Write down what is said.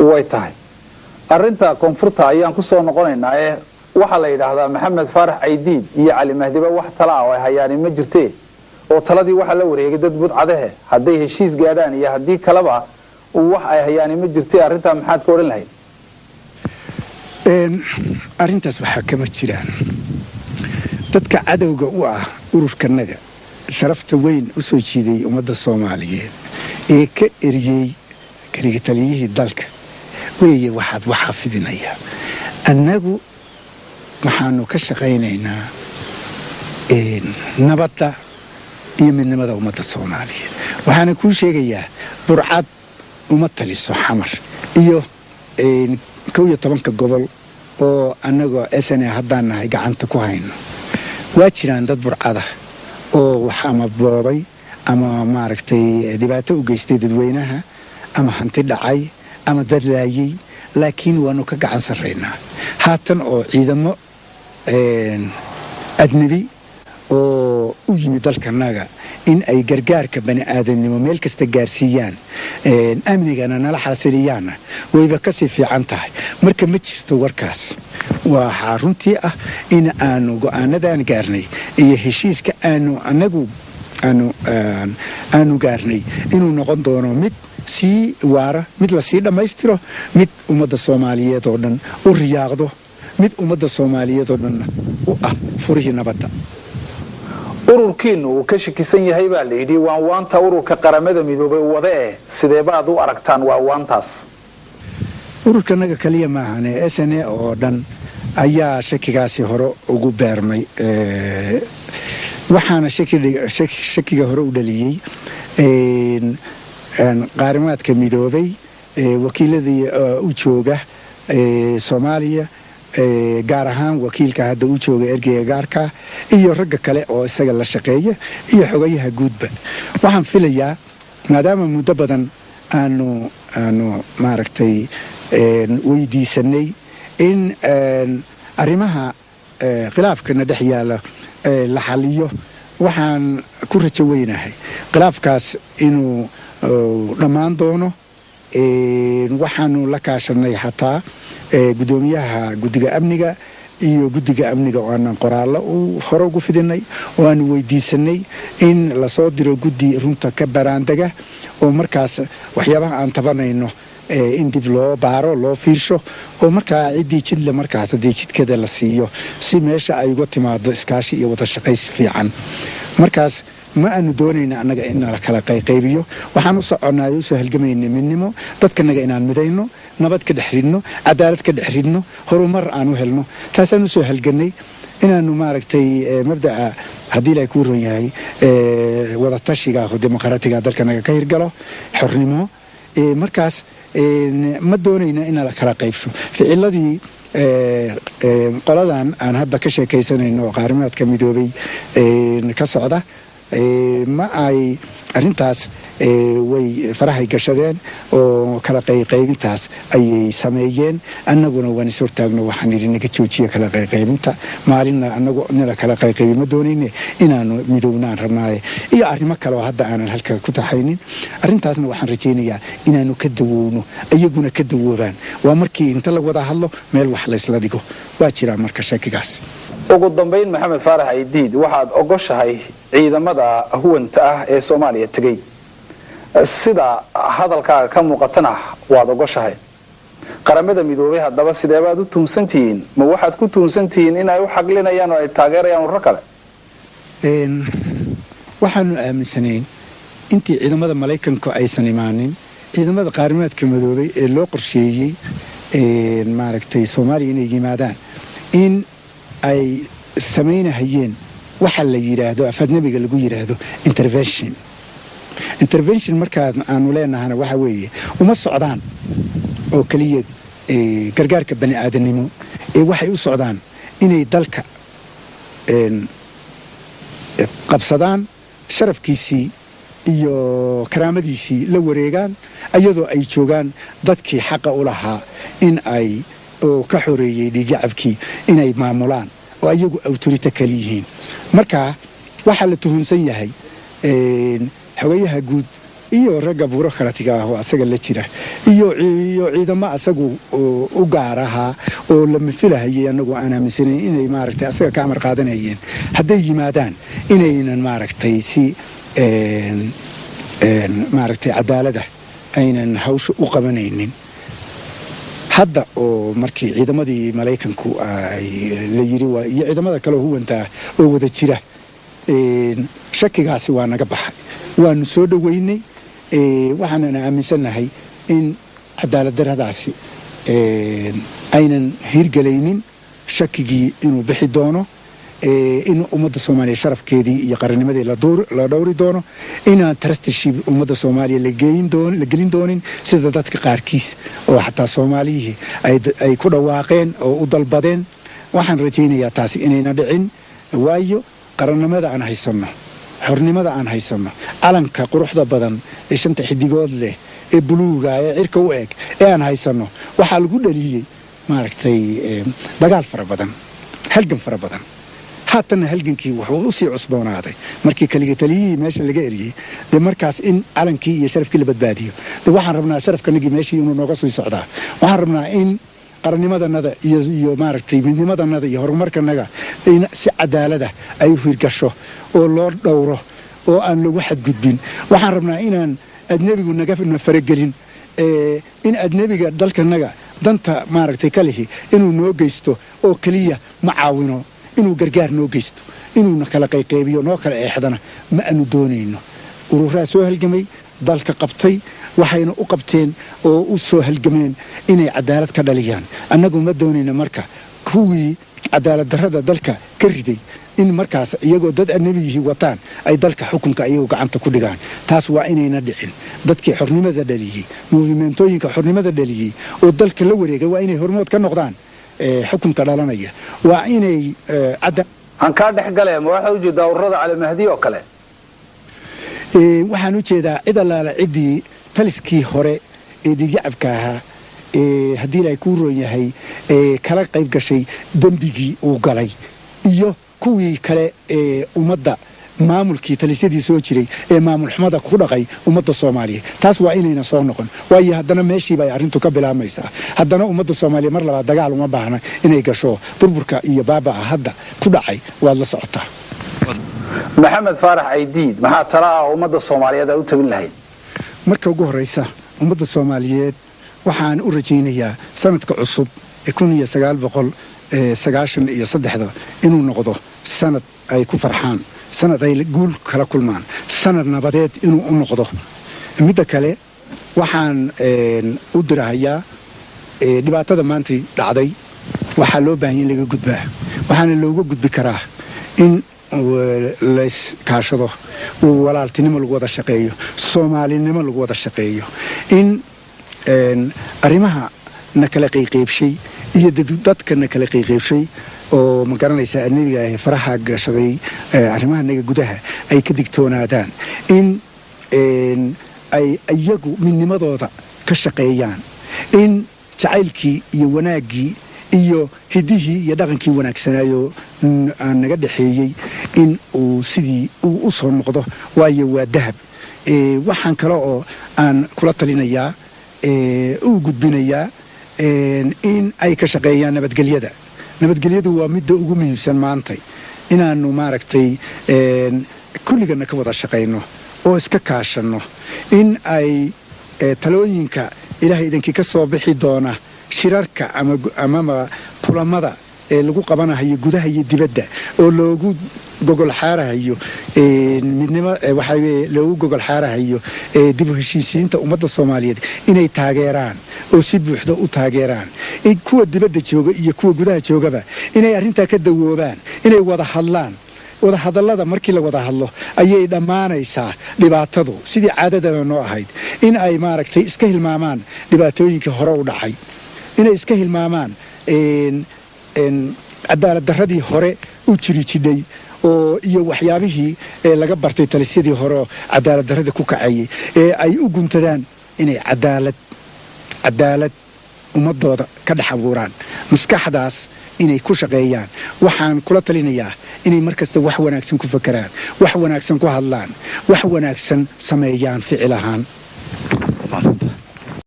way tahay arinta koonfurta ayaan ku soo noqonaynaa ee waxa la yiraahdaa Maxamed Faarax Aydiid iyo Cali Mahdiba wax tala ah oo hayaan ma jirtee oo taladii waxa la wareegay dad budcadahe haday heshiis gaadhaan iyo hadii kalaba wax ay hayaan ma jirtee arinta maxaad ka oran lahayd arintaas waxa kama jiraan dadka cadawga u ah ururkanaga sharafta weyn u soo jiiday ummadda Soomaaliyeed ee ka eriyay kaliya taliyihii dalka weeye waxaad waxa fidinaya annagu waxaanu ka shaqaynaynaa nabadda iyo midnimada ummadda Soomaaliyeed waxaana ku sheegayaa burcad uma taliso xamar iyo 12 gobol oo annagu SNA haddaan nahay gacanta ku hayno waa jiraan dad burcada oo wax ama boobay ama maaragtay dhibaato u geystay dadweynaha ama hanti dhacay ama dad laayay laakiin waanu ka gacan sareynaa haatan oo ciidamo adnabi oo u yimid dalkanaga in ay gargaarka bani aadanimo meel kasta gaarsiiyaan amnigana nala xasiliyaan wayba ka sii fiican tahay marka ma jirto warkaas waa runtii ah in aanu go'aanadan gaarnay iyo heshiiska aanu gaarnay inuu noqon doono mid si waara mid la sii dhamaystiro mid ummadda Soomaaliyeed oo dhan u riyaaqdo mid ummadda Soomaaliyeed oo dhan u ah furihii nabadda ururkiinu uu ka shakisan yahay baa la yidhi waan waanta ururka qaramada midoobay wada sidee baad u aragtaan waa waantaas ururkanaga kaliya ma ahane SNA oo dhan ayaa shakigaasi hore ugu beermay waxaana shakiga hore u dhaliyay qaarimaadka midoobay wakiiladii u jooga Soomaaliya gaar ahaan wakiilka hadda u jooga ergeyga gaarka iyo ragga kale oo isaga la shaqeeya iyo xogayaha guudba waxaan filayaa maadaama muddo badan aanu maaragtay weydiisanay in arrimaha khilaafkana dhex yaala la xaliyo waxaan ku rajo weynahay khilaafkaas inuu dhammaan doono waxaanu la kaashanay xataa gudoomiyaha guddiga amniga iyo guddiga amniga oo aan qoraallo hore ugu fidinay oo aan weydiisanay in la soo diro guddi runta ka baraandaga oo markaas waxyaabaha aan tabanayno in dib loo baaro loo fiirsho oo markaa cidii jidla markaas jidkeeda la siiyo si meesha ay uga timaado iskaashi iyo wada shaqays fiican markaas ma aanu doonayna annaga in la kala qaybiyo waxaan u soconaa u soo halgamayna midnimo dadkanaga inaan midayno nabad ka dhaxridno cadaalad ka dhaxridno horumar aan u helno taasaan u soo halganay inaanu maaragtay mabda'a haddii la ku ron yahay wada tashiga oo dimuqraadiga dalkanaga ka hirgalo xornimo markaas ma doonayna in la kala qaybso ficiladii qoladan aan hadda ka sheekaysanayno qaarimaadka midoobay ka socda ma ay arintaas way farahay gashadeen oo kala qaybintaas ay sameeyeen annaguna waan soo taagno waxaan idinaga joojiye kala qaybinta maalina annagu nila kala qaybin doonayne inaanu midownaan rabnaa iyo arrimo kale oo hadda aanan halka ku taxaynin arintaasna waxaan rajaynayaa inaanu ka dawoono ayaguna ka dawoobaan waa markii inta la wada hadlo meel wax la isla dhigo waa jira marka shakigaas ugu dambeyn Maxamed Faarax Aydiid waxaad ogoshahay ciidamada huwanta ah ee Soomaaliya tagay sida hadalkaaga ka muuqatana waad ogoshahay qaramada midoobay haddaba sidee baad u tuunsantihiin ma waxaad ku tuunsantihiin in ay u xaqlinayaan oo ay taageerayaan urur kale waxaanu aaminsanayn intii ciidamada Mareykanku aysan imaanin ciidamada qaarimaadka midoobay ee loo qorsheeyay maaragtay Soomaaliya inay yimaadaan in ay sameynayeen waxa la yiraahdo afadnabiga lagu yiraahdo intervention marka aanu leenahay waxa weeye uma socdaan oo kaliya gargaarka bani aadanimo ee waxay u socdaan inay dalka qabsadaan sharafkiisii iyo karaamadiisii la wareegaan ayadoo ay joogaan dadkii xaqa u lahaa in ay oo ka xoreeyay dhigacabkii inay maamulaan oo ayagu autority kale yihiin marka waxa la tuhunsan yahay xogayaha guud iyo ragga buurokharatiga ah oo asaga la jira iyo ciidamo asagu u gaar ahaa oo la mafilahayay anagu aan aaminsanayn inay maaragtay asaga ka amar qaadanayeen hadday yimaadaan inaynan maaragtay si maaragtay cadaalada aynan hawsha u qabanaynin hadda oo markii ciidamadii Mareykanku ay la yiri iyo ciidamada kale huwanta oo wada jira shakigaasi waa naga baxay waanu soo dhaweynay waxaan aaminsanahay in cadaalad daradaasi aynan hirgalaynin shakigii inuu bixi doono in ummadda Soomaaliya sharafkeedii iyo qarannimadii la dhowri doono inaan trusteeship ummadda Soomaaliya la gelin doonin sida dadka qaarkiis oo xataa Soomaaliyihii ay ku dhawaaqeen oo u dalbadeen waxaan rajaynayaa taasi inayna dhicin waayo qarannimada aan haysano xornimada aan haysano calanka quruxda badan ee shanta xidigood leh ee buluuga ee cirka u eg ee aan haysano waxa lagu dhaliyay maaragtay dagaal fara badan halgan fara badan haatan halgankii wuxuu u sii cusboonaaday markii kaliya taliyay meesha laga eriyay markaas in calankii iyo sharafkii la badbaadiyo waxaan rabnaa sharafkanagii meeshii inuu nooga soo socdaa waxaan rabnaa in qarannimadanada iyo maaragtay midnimadanada iyo horumarkanaga in si cadaalad ah ay u hirgasho oo loo dhowro oo aan lagu xadgudbin waxaan rabnaa inaan ajnabigu naga faragelin in ajnabiga dalkanaga danta maaragtay kalihi inuu noo geysto oo kaliya ma caawino inuu gargaar noo geysto inuu kala qayqeybiyo noo kala eexdana ma aanu doonayno ururaa soo halgamay dalka qabtay waxayna u qabteen oo u soo halgameen inay cadaalad ka dhaliyaan annagu ma doonayno marka kuwii cadaalad darrada dalka ka riday in markaas iyagoo dad annabiyihii wataan ay dalka xukunka iyagu gacanta ku dhigaan taas waa inayna dhicin dadkii xornimada dhaliyey muuvimentooyinka xornimada dhaliyey oo dalka la wareegay waa inay hormood ka noqdaan xukunka dhalanaya waa inay aan kaa dhex galee ma waxa u jeedaa ururada Cali Mahdi oo kale waxaan u jeedaa cid allaala ciddii taliskii hore ee dhigacabka ahaa haddii ay ku roon yahay kala qayb gashay dembigii uu galay iyo kuwii kale ee ummadda maamulkii talisyadii soo jiray ee maamul xumada ku dhaqay ummadda Soomaaliyeed taas waa inayna soo noqon waayo haddana meeshii bay arrintu ka bilaamaysaa haddana ummadda Soomaaliyeed mar labaad dagaal uma baahna inay gasho burburka iyo baabaa hadda ku dhacay waad la socotaa maxamed faarax aydiid maxaa tala ummadda Soomaaliyeed u tabin lahayd marka ugu horeysa ummadda Soomaaliyeed waxaan u rajaynayaa sanadka cusub ee 1993 inuu noqdo sanad ay ku farxaan sanad ay guul kala kulmaan sanad nabadeed inuu u noqdo midda kale waxaan u dirahayaa dhibaatada maanta dhacday waxaa loo baahan yahay laga gudbaa waxaana looga gudbi karaa in lays kaashado walaaltinimo lagu wada shaqeeyo Soomaalinimo lagu wada shaqeeyo in arrimaha na kala qayqaybshay iyo dadka na kala qayqaybshay oo ma garanaysa aniga faraha gashaday arrimaha naga gudaha ay ka digtoonaadaan in ay iyagu midnimadooda ka shaqeeyaan in jacaylkii iyo wanaagii iyo hidihii iyo dhaqankii wanaagsanaayo aan naga dhaxeeyay in uu sidii uu u soo noqdo waayo waa dahab waxaan kale oo aan kula talinayaa u gudbinayaa in ay ka shaqeeyaan nabadgelyadu waa midda ugu muhiimsan maanta inaanu maaragtay kulligana ka wada shaqeyno oo iska kaashano in ay talooyinka ilaahay idinkii ka soo bixi doona shirarka ama kulamada ee lagu qabanayo gudaha iyo dibadda oo loogu gogol xaarahayo midnimo waxa loogu gogol xaarahayo dib u heshiisiinta ummadda Soomaaliyeed inay taageeraan oo si buuxda u taageeraan kuwa dibadda jooga iyo kuwa gudaha joogaba inay arrinta ka dawoobaan inay wada hadlaan wada hadallada markii la wada hadlo ayay dhamaanaysaa dhibaatadu sidii caadada noo ahayd in ay maaragtay iska hilmaamaan dhibaatooyinkii hore u dhacay inay iska hilmaamaan cadaalad darradii hore u jiri oo iyo waxyaabihii laga bartay talisyadii hore cadaalad darrada ku kacayay ay u guntadaan inay cadaalad ummadooda ka dhex abuuraan maskaxdaas inay ku shaqeeyaan waxaan kula talinayaa inay markasta wax wanaagsan ku fakaraan wax wanaagsan ku hadlaan wax wanaagsan sameeyaan ficil ahaan